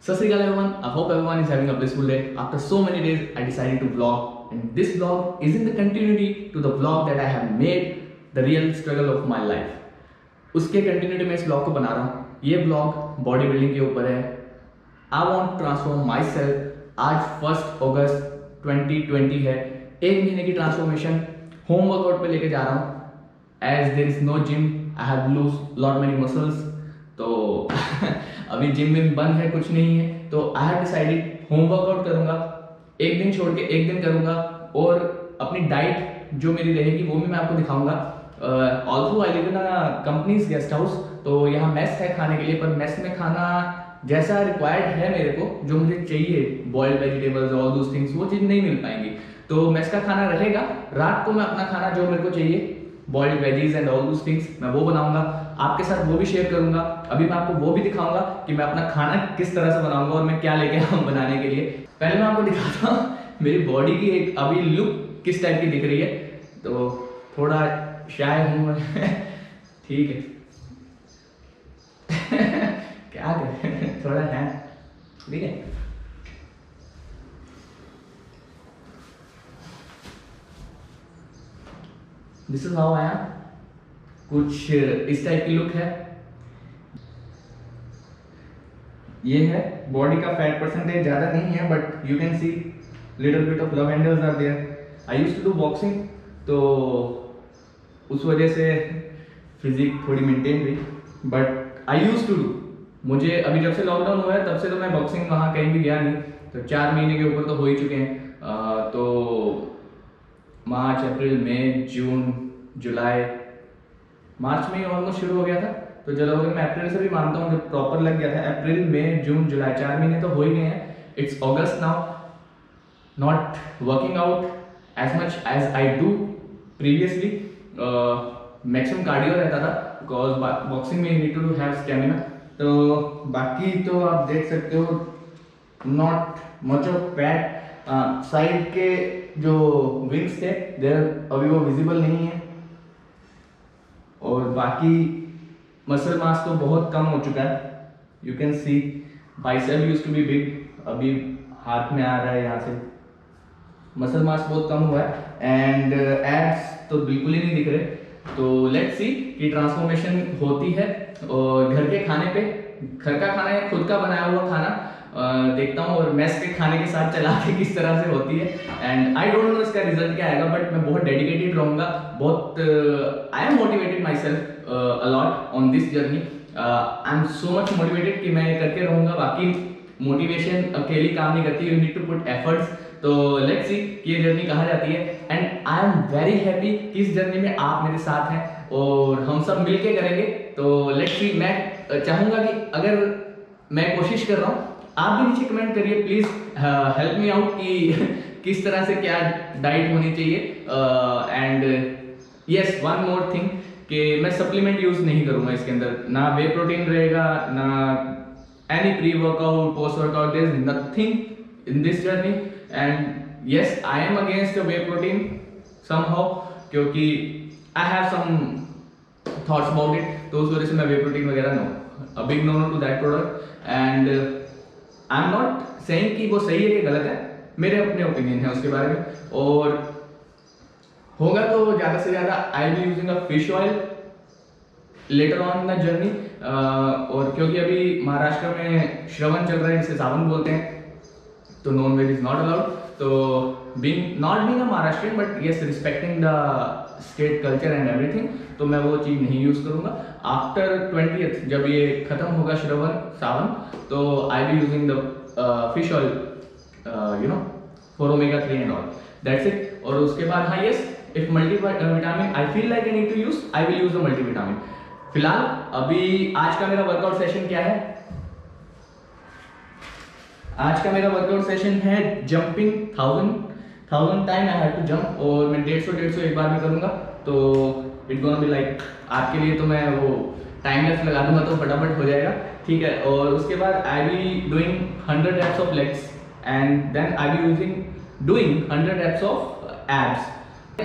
So, everyone, I hope everyone is having a blissful day. After so many days, I decided to vlog, and this vlog is in the continuity to the vlog that I have made, the real struggle of my life. उसके continuity में इस blog को बना रहा हूँ. ये blog body building के ऊपर है. I want transform my self. आज 1 अगस्त 2020 है. 1 महीने की ट्रांसफॉर्मेशन होम वर्कआउट पे लेके जा रहा हूँ. As there is no gym, I have lose lot many muscles. तो अभी जिम विम बंद है, कुछ नहीं है. तो I have decided home workout करूँगा. एक दिन छोड़ के एक दिन करूँगा. और अपनी डाइट जो मेरी रहेगी वो भी मैं आपको दिखाऊंगा. Also I live in a companies guest house. तो यहाँ मेस है खाने के लिए, पर मेस में खाना जैसा रिक्वायर्ड है मेरे को, जो मुझे चाहिए, boiled vegetables all those things, वो चीज़ नहीं मिल पाएंगी. तो मेस का खाना रहेगा. रात को मैं अपना खाना जो मेरे को चाहिए, boiled veggies and all those things, मैं वो बनाऊंगा. आपके साथ वो भी शेयर करूंगा. अभी मैं आपको वो भी दिखाऊंगा कि मैं अपना खाना किस तरह से बनाऊंगा और मैं क्या लेके आऊँ बनाने के लिए. पहले मैं आपको दिखाता हूँ मेरी बॉडी की एक अभी लुक किस टाइप की दिख रही है. तो थोड़ा शाय हूँ मैं. ठीक है. क्या करें, थोड़ा है. ठीक है. This is how I am. कुछ इस टाइप की लुक है. ये है बॉडी का फैट परसेंटेज, ज़्यादा नहीं है, but you can see little bit of love handles are there. I used to do boxing, तो उस वजह से फिजिक थोड़ी मेंटेन रही. But I used to do. मुझे अभी जब से लॉकडाउन हुआ है तब से तो मैं बॉक्सिंग वहाँ कहीं भी गया नहीं. तो 4 महीने के ऊपर तो हो ही चुके हैं. तो मार्च, अप्रैल, मई, जून, जुलाई, मार्च में ही ऑलमोस्ट शुरू हो गया था. तो चलो अगर मैं अप्रैल से भी मानता हूँ जब प्रॉपर लग गया था, अप्रैल, मई, जून, जुलाई, 4 महीने तो हो ही गए हैं. It's August now. Not working out as much as I do previously. Maximum cardio रहता था, बिकॉज बॉक्सिंग में need to do have stamina. तो बाकी तो आप देख सकते हो, not much of fat. Side के जो विंग्स थे देर अभी वो विजिबल नहीं है. और बाकी मसल मास तो बहुत कम हो चुका है. You can see bicep used to be big, अभी हाथ में आ रहा है यहाँ से. मसल मास बहुत कम हुआ है. एंड एब्स तो बिल्कुल ही नहीं दिख रहे. तो लेट्स सी कि ट्रांसफॉर्मेशन होती है. और घर के खाने पे, घर का खाना या खुद का बनाया हुआ खाना देखता हूँ, और मैस के खाने के साथ चला के किस तरह से होती है. एंड आई डोंट नो इसका रिजल्ट क्या आएगा, बट मैं बहुत डेडिकेटेड रहूँगा. बहुत I am motivated my self a lot on this journey. I am so much motivated कि मैं करके रहूँगा. बाकी मोटिवेशन अकेली काम नहीं करती, you need to put efforts. तो लेट्स सी कि ये जर्नी कहाँ जाती है. And I am very happy कि इस जर्नी में आप मेरे साथ हैं और हम सब मिलके करेंगे. तो लेट्स सी. मैं चाहूँगा कि अगर मैं कोशिश कर रहा हूँ, आप भी नीचे कमेंट करिए प्लीज़, हेल्प मी आउट कि किस तरह से क्या डाइट होनी चाहिए. And yes, one more thing कि मैं सप्लीमेंट यूज़ नहीं करूँगा इसके अंदर. ना वे प्रोटीन रहेगा, ना any pre workout, post workout. There is nothing in this journey. And yes, I am against whey protein somehow, क्योंकि I have some thoughts about it. तो उस वजह से मैं वे प्रोटीन वगैरह no, a big no to that product. And I am not saying कि वो सही है कि गलत है, मेरे अपने ओपिनियन है उसके बारे में. और होगा तो ज़्यादा से ज़्यादा I be using a fish oil later on the journey. और क्योंकि अभी महाराष्ट्र में श्रवण चल रहा है, जिसे सावन बोलते हैं, तो non veg is not allowed. तो being not being a Maharashtrian, but yes respecting the state culture and everything, तो मैं वो चीज़ नहीं यूज़ करूँगा. आफ्टर 20th जब ये खत्म होगा श्रवण सावन, तो I be using the fish oil, you know, for omega 3 and all. That's it. और उसके बाद हाँ yes, if multivitamin I feel like I need to use, I will use the multivitamin. फिलहाल अभी आज का मेरा वर्कआउट सेशन क्या है? आज का मेरा वर्कआउट सेशन है jumping 1000 time I have to jump. और मैं 150 एक बार में करूँगा. तो इट गोना बी लाइक, आपके लिए तो मैं वो टाइम लैप्स लगा दूंगा तो फटाफट हो जाएगा. ठीक है. और उसके बाद I be doing 100 reps of legs, and then I be doing 100 reps of abs.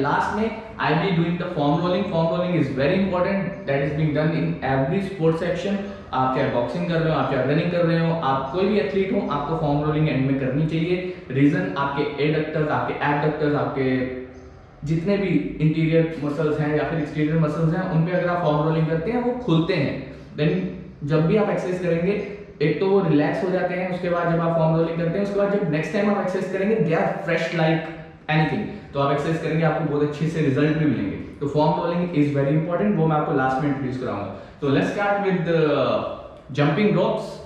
Last में I be doing the foam rolling. Foam rolling is very important. That is being done in every sports section. आप चाहे boxing कर रहे हो, आप चाहे running कर रहे हो, आप कोई भी एथलीट हो, आपको फॉर्म रोलिंग एंड में करनी चाहिए। रीजन आपके एडक्टर्स, आपके एबडक्टर्स, आपके जितने भी इंटीरियर मसल्स हैं या फिर एक्सटीरियर मसल्स हैं, उन पे अगर आप फॉर्म रोलिंग करते हैं वो खुलते हैं। देन जब भी आप एक्सरसाइज करेंगे एक तो वो रिलैक्स हो जाते हैं, उसके बाद जब आप फॉर्म रोलिंग करते हैं उसके बाद जब नेक्स्ट टाइम आप एक्सरसाइज करेंगे they are fresh like anything. तो आप एक्सरसाइज करेंगे आपको बहुत अच्छे से रिजल्ट भी मिलेंगे। तो form rolling is very important, वो मैं आपको लास्ट में इंट्रोड्यूस कराऊंगा। तो let's start with jumping ropes.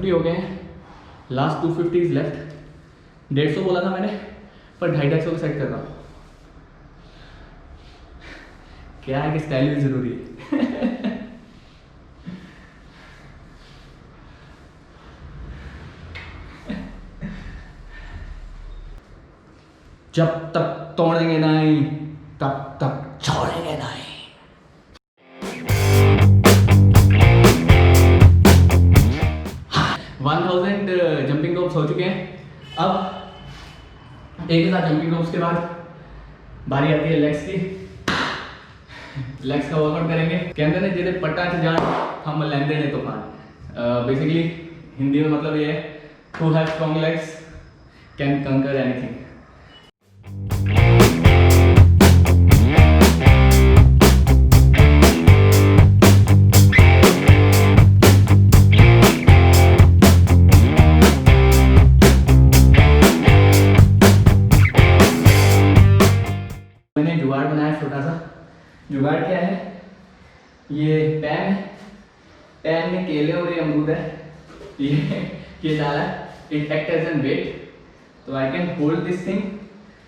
हो गए हैं, लास्ट 250 लेफ्ट। 150 बोला था मैंने, पर 250 को सेट कर रहा हूँ। क्या है कि स्टाइल भी जरूरी है। जब तक तोड़ेंगे नहीं तब तक छोड़ेंगे नहीं। 1000 जंपिंग रोप्स हो चुके हैं। अब एक साथ जंपिंग रोप्स के बाद बारी आती है लेग्स की। लेग्स का वर्कआउट करेंगे। कहते हैं जेदे पट्टा च जान हम लेंदे ने तूफान। बेसिकली हिंदी में मतलब ये है, who have strong legs can कंकर एनीथिंग। जुगाड़ बनाया छोटा सा। जुगाड़ क्या है, ये पैन है, पैन में केले और ये अमरूद है, ये डाला है। It act as an weight, तो I can hold this thing.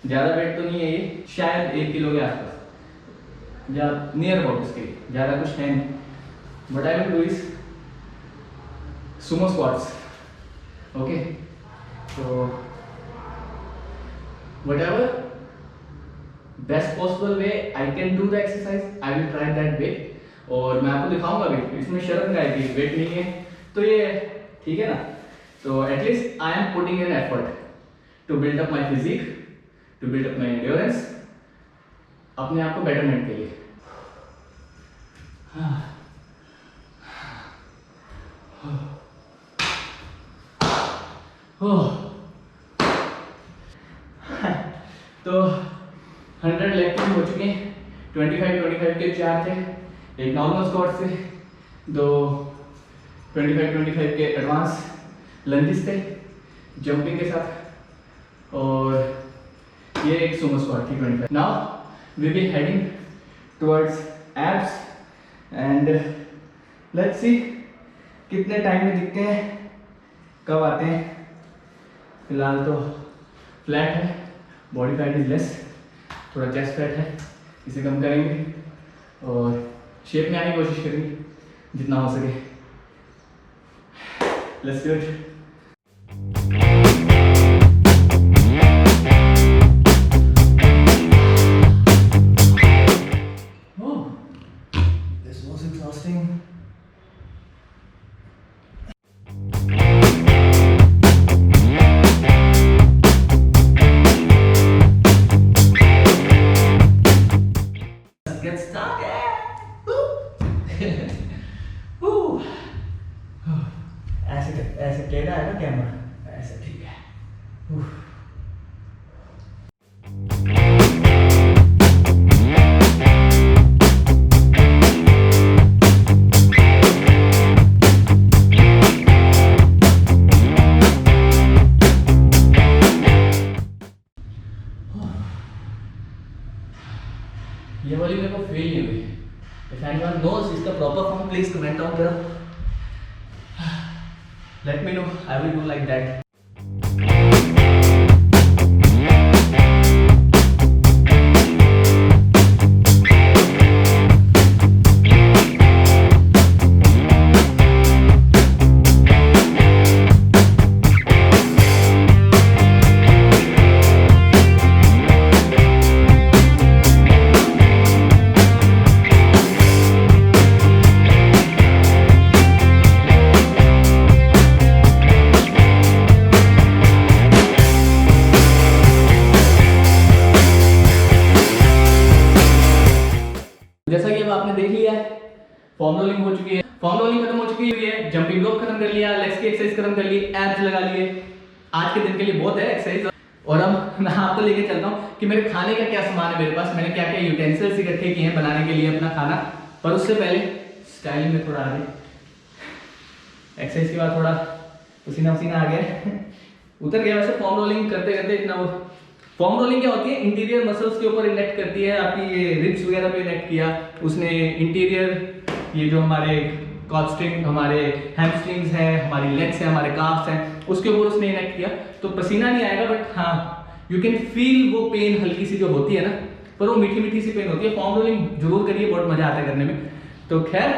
ज़्यादा वेट तो नहीं है ये, शायद 1 किलो के आसपास या नियर अबाउट इसके, ज़्यादा कुछ है नहीं। But I will do is Sumo squats. Okay, तो whatever best possible way I can do the exercise, I will try that way. और मैं आपको दिखाऊंगा भी, इसमें शर्म का है कि वेट नहीं है तो ये ठीक है ना। तो at least I am putting an effort to build up my physique, to build up my endurance, अपने आप को बेटरमेंट के लिए। तो 100 लेग पुश हो चुके हैं। 25 के 4 थे, एक नॉर्मल स्क्वाट थे, 2 25 के एडवांस लंजेस थे जंपिंग के साथ, और ये एक सुमो स्क्वाट थी 25। Now we be heading towards abs and let's see कितने टाइम में दिखते हैं, कब आते हैं। फिलहाल तो फ्लैट है, बॉडी फैट इज लेस, थोड़ा चेस्ट फैट है, इसे कम करेंगे और शेप में आने की कोशिश करेंगे जितना हो सके। Let's do it. This was exhausting. Get started. ऐसे टेढ़ा है ना कैमरा, ऐसे ठीक है। ये वाली मेरे को फील नहीं हुई। If anyone knows इसका proper form please comment down करो। Let me know, I will do like that. Form rolling हो चुकी है, फॉर्म रोलिंग खत्म हो चुकी है, जंपिंग रोप खत्म कर लिया, लेग्स की एक्सरसाइज खत्म कर ली, एब्स लगा लिए। आज के दिन के लिए बहुत है एक्सरसाइज। और अब मैं आपको लेके चलता हूँ कि मेरे खाने का क्या सामान है मेरे पास, मैंने क्या क्या यूटेंसिल्स इकट्ठे किए हैं बनाने के लिए अपना खाना। पर उससे पहले स्टाइलिंग में थोड़ा आगे, एक्सरसाइज के बाद थोड़ा पसीना पसीना आ गया उतर गया। वैसे फॉर्म रोलिंग करते करते इतना वो, फॉर्म रोलिंग क्या होती है, इंटीरियर मसल्स के ऊपर इनेक्ट करती है, आपकी ये रिब्स वगैरह पे इनेक्ट किया उसने, इंटीरियर ये जो हमारे कॉस्ट्रिंग, हमारे हैमस्ट्रिंग्स हैं, हमारी लेग्स हैं, हमारे काफ्स हैं, उसके ऊपर उसने इनेक्ट किया। तो पसीना नहीं आएगा, बट हाँ यू कैन फील वो पेन हल्की सी जो होती है ना, पर वो मीठी मीठी सी पेन होती है। फॉर्म रोलिंग जरूर करिए, बहुत मजा आता है करने में। तो खैर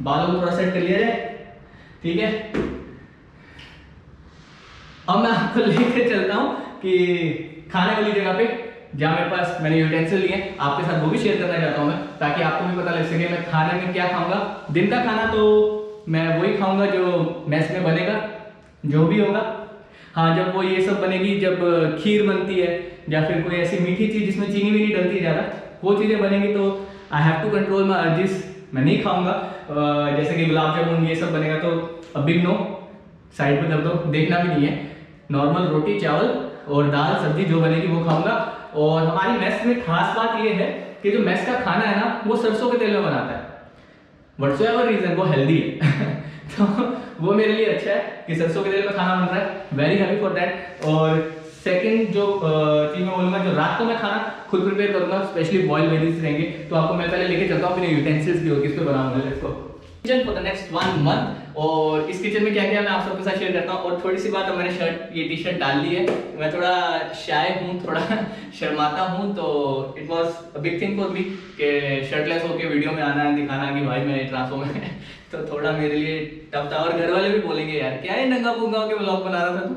बालों को थोड़ा सेट कर लिया जाए, ठीक है। अब मैं आपको लेके चलता हूँ कि खाने वाली जगह पे, जहाँ मेरे पास मैंने यूटेंसिल लिए, आपके साथ वो भी शेयर करना चाहता हूँ मैं, ताकि आपको भी पता लग सके मैं खाने में क्या खाऊंगा। दिन का खाना तो मैं वही खाऊंगा जो मेस में बनेगा, जो भी होगा। हाँ, जब वो ये सब बनेगी, जब खीर बनती है या फिर कोई ऐसी मीठी चीज़ जिसमें चीनी भी नहीं डलती ज़्यादा, वो चीज़ें बनेंगी तो I have to control my urges, मैं नहीं खाऊंगा। जैसे कि गुलाब जामुन ये सब बनेगा तो अब बिग नो, साइड पे कर दो, देखना भी नहीं है। नॉर्मल रोटी चावल और दाल सब्जी जो बनेगी वो खाऊंगा। और हमारी मेस में खास बात ये है कि जो मेस का खाना है ना, वो सरसों के तेल में बनाता है। व्हाटसोएवर रीजन, वो हेल्दी है तो वो मेरे लिए अच्छा है कि सरसों के तेल में खाना बन रहा है, वेरी हैप्पी फॉर दैट। और सेकंड जो चीज मैं बोलूंगा, जो रात को मैं खाना खुद प्रिपेयर करूंगा, स्पेशली बॉइल्ड वेजीज रहेंगे, तो आपको मैं पहले लेके चलता हूँ अपने यूटेंसिल्स की, किस पे बनाऊंगा इसको kitchen for the next 1 month. और इस किचन में क्या क्या मैं आप सबके साथ शेयर करता हूँ। और थोड़ी सी बात, अब मैंने ये टी शर्ट डाल ली है, मैं थोड़ा शाय हूँ, थोड़ा शर्माता हूँ, तो it was a big thing for me कि शर्टलेस होकर वीडियो में आना, दिखाना कि भाई मैं ट्रांसफॉर्म है तो थोड़ा मेरे लिए टफ था। और घर वाले भी बोलेंगे यार क्या है नंगा पुंगा के व्लॉग बना रहा था तू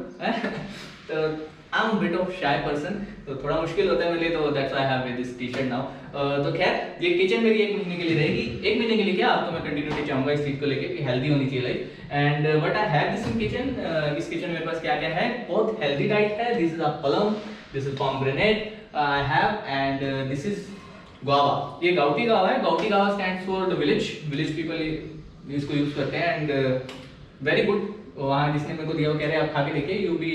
तो I am bit of shy person, तो थोड़ा मुश्किल होता है मेरे लिए, तो that's why I have this T shirt now. तो खैर ये किचन मेरी 1 महीने के लिए रहेगी। 1 महीने के लिए क्या, अब तो मैं कंटिन्यूटी चाहूंगा इस चीज को लेके कि हेल्दी होनी चाहिए life. And what I have this in kitchen, इस किचन में मेरे पास क्या क्या है, बहुत हेल्दी डाइट है। This is a plum, this is pomegranate I have, and this is guava. ये गाउटी गावा है, गाउटी गावा stands for the village people इसको यूज करते हैं, एंड वेरी गुड। वहाँ जिसने मेरे को दिया वो कह रहे हैं आप खा के देखिए, you be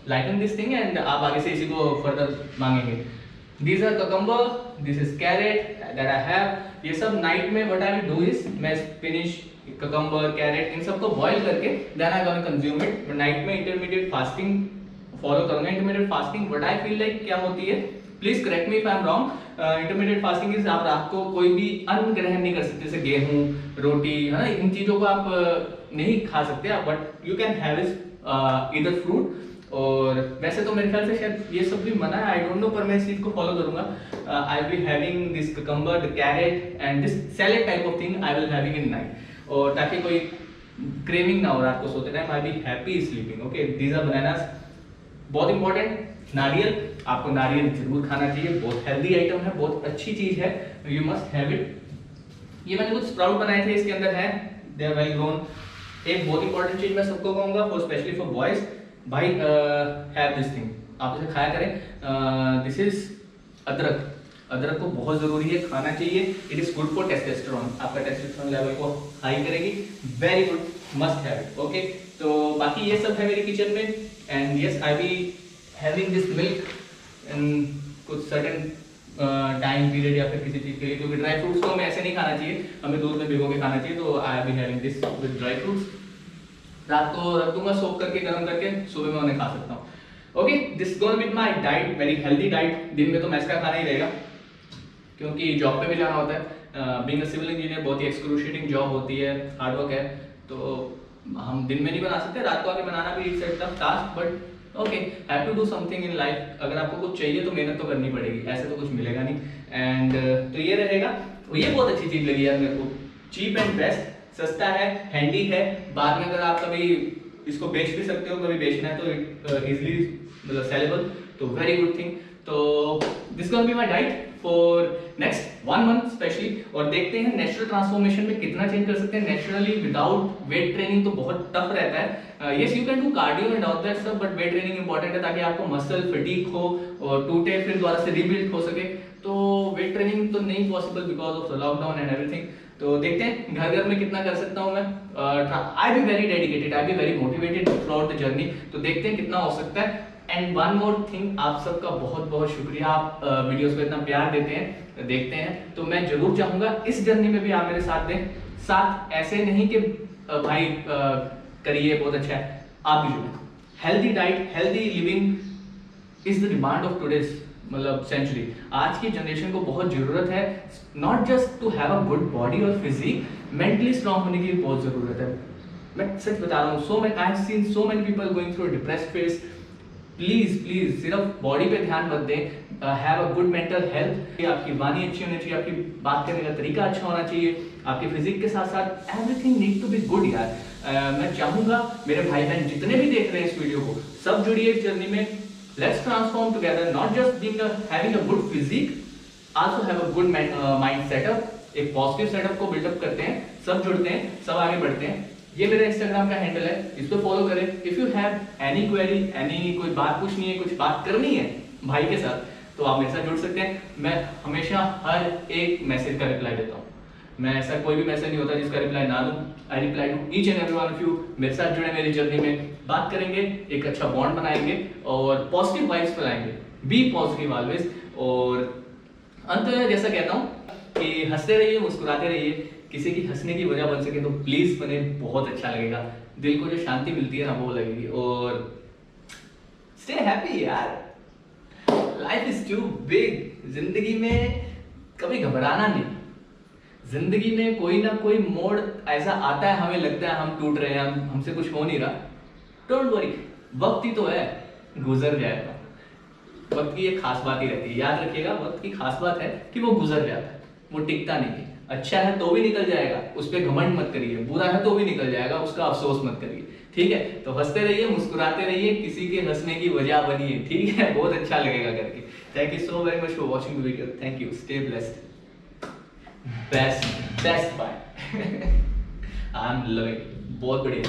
liking this thing, and आप आगे से इसी को फर्दर मांगेंगे। These are cucumber, this is carrot that I have। ये सब नाइट में what I will do is मैं spinach, cucumber, carrot इन सबको बॉईल करके then I gonna consume it। Night में intermittent fasting फॉलो करूंगा। intermittent fasting what I feel like क्या होती है, please correct me if I am wrong. Intermediate fasting is आप रात को कोई भी अन्न ग्रहण नहीं कर सकते, जैसे गेहूं, रोटी, है ना, इन चीजों को आप नहीं खा सकते आप, बट यू कैन हैव इधर फ्रूट। और वैसे तो मेरे ख्याल से शायद ये सब भी मना है, आई डोंट नो, पर मैं इस चीज को फॉलो करूंगा। I will having this cucumber, the carrot and this salad type of thing I will having in night, और ताकि कोई क्रेविंग ना हो रात को सोते time, I be happy sleeping. Okay, these are bananas. बहुत इंपॉर्टेंट, नारियल, आपको नारियल जरूर खाना चाहिए, बहुत हेल्दी आइटम है, बहुत अच्छी चीज है, यू मस्ट हैव इट। ये मैंने कुछ स्प्राउट बनाए थे, इसके अंदर है, दे आर वेल ग्रोन। एक बहुत इंपॉर्टेंट चीज मैं सबको कहूंगा, फॉर स्पेशली फॉर बॉयज, भाई हैव दिस थिंग, आप इसे खाया करें। दिस इज अदरक। अदरक को बहुत जरूरी है, खाना चाहिए। It is good for testosterone, आपका टेस्टोस्टेरोन लेवल को हाई करेगी, very good, must have it. Okay, तो बाकी ये सब है मेरी किचन में, and yes I be having this milk in कुछ सर्टेन टाइम पीरियड या फिर किसी चीज के लिए, क्योंकि ड्राई फ्रूट्स को हमें ऐसे नहीं खाना चाहिए, हमें दूध में भिगो के खाना चाहिए, तो I be having this with dry fruits. रात को रख दूंगा सोक करके, गर्म करके, सुबह में उन्हें खा सकता हूँ। Okay, this gonna be my diet, very healthy diet. दिन में तो मैस का खाना ही रहेगा, क्योंकि जॉब पे भी जाना होता है। बीइंग अ सिविल इंजीनियर बहुत ही एक्सक्रूशिएटिंग जॉब होती है, हार्ड वर्क है, तो हम दिन में नहीं बना सकते, रात को आके बनाना भी it's a tough task, but okay, have to do something in life. अगर आपको कुछ चाहिए तो मेहनत तो करनी पड़ेगी, ऐसे तो कुछ मिलेगा नहीं। एंड तो ये रहेगा। ये बहुत अच्छी चीज लगी यार मेरे को, चीप एंड बेस्ट, सस्ता है, हैंडी है, बाद में अगर आप कभी इसको बेच भी सकते हो, कभी बेचना है तो इजीली मतलब सेलेबल, तो वेरी गुड थिंग। तो this gonna be my diet. For next 1 month specially, और देखते हैं नेचुरल ट्रांसफॉर्मेशन में कितना चेंज कर सकते हैं नेचुरली विदाउट वेट ट्रेनिंग। तो बहुत टफ रहता है। Yes you can do cardio and all that सब, बट वेट ट्रेनिंग इंपॉर्टेंट है ताकि आपको मसल फटीग हो और टूटे फिर दोबारा से रीबिल्ड हो सके। तो वेट ट्रेनिंग तो नहीं possible because of the lockdown and everything. तो देखते हैं घर घर में कितना कर सकता हूँ मैं। I be very dedicated, I be very motivated throughout the journey. तो देखते हैं कितना हो सकता है। एंड वन मोर थिंग, आप सबका बहुत बहुत शुक्रिया, आप वीडियोस को इतना प्यार देते हैं, देखते हैं। तो मैं जरूर चाहूंगा इस जर्नी में भी आप मेरे साथ दें। साथ ऐसे नहीं कि भाई करिए बहुत अच्छा है, आप भी जुड़े। Healthy diet, healthy living is the demand of today's मतलब सेंचुरी। आज की जनरेशन को बहुत जरूरत है, not just to have a good body और फिजिक, मेंटली स्ट्रांग होने की बहुत जरूरत है। मैं सच बता रहा हूँ, I have seen so many people going through depressed phase. Please please सिर्फ बॉडी पे ध्यान मत दें, have a good mental health. आपकी वाणी अच्छी होनी चाहिए, आपकी बात करने का तरीका अच्छा होना चाहिए, आपके फिजिक के साथ साथ everything need to be good यार। मैं चाहूंगा मेरे भाई बहन जितने भी देख रहे हैं इस वीडियो को, सब जुड़िए इस जर्नी में। Let's transform together, not just being having a good physique, also have a good mind setup. एक पॉजिटिव सेटअप को बिल्डअप करते हैं, सब जुड़ते हैं, सब आगे बढ़ते हैं। ये मेरा इंस्टाग्राम का हैंडल है, इस पे फॉलो करें। If you have any query, any कोई बात पूछनी है, कुछ बात करनी है भाई के साथ, तो आप मेरे साथ जुड़ सकते हैं। मैं हमेशा हर एक मैसेज का रिप्लाई देता हूँ। मैं ऐसा कोई भी मैसेज नहीं होता जिसका रिप्लाई ना दूं। I reply to each and every one of you. मेरे साथ जुड़े मेरी जर्नी में, बात करेंगे, एक अच्छा बॉन्ड बनाएंगे और पॉजिटिव वाइब्स फैलाएंगे। Be positive always. और अंत में जैसा कहता हूँ कि हंसते रहिए, मुस्कुराते रहिए। किसी की हंसने की वजह बन सके तो प्लीज बने, बहुत अच्छा लगेगा। दिल को जो शांति मिलती है ना वो लगेगी। और स्टे हैप्पी यार, लाइफ इज टू बिग। जिंदगी में कभी घबराना नहीं। जिंदगी में कोई ना कोई मोड़ ऐसा आता है, हमें लगता है हम टूट रहे हैं, हमसे कुछ हो नहीं रहा। डोंट वरी, वक्त ही तो है, गुजर जाएगा। वक्त की एक खास बात ही रहती है, याद रखिएगा। वक्त की खास बात है कि वो गुजर जाता है, वो टिकता नहीं है। अच्छा है तो भी निकल जाएगा, उस पर घमंड मत करिए। बुरा है तो भी निकल जाएगा, उसका अफसोस मत करिए। ठीक है, तो हंसते रहिए, मुस्कुराते रहिए, किसी के हंसने की वजह बनिए। ठीक है, बहुत अच्छा लगेगा करके। Thank you so very much for watching the video. Thank you, stay blessed. Best bye. I am loving, बहुत बढ़िया।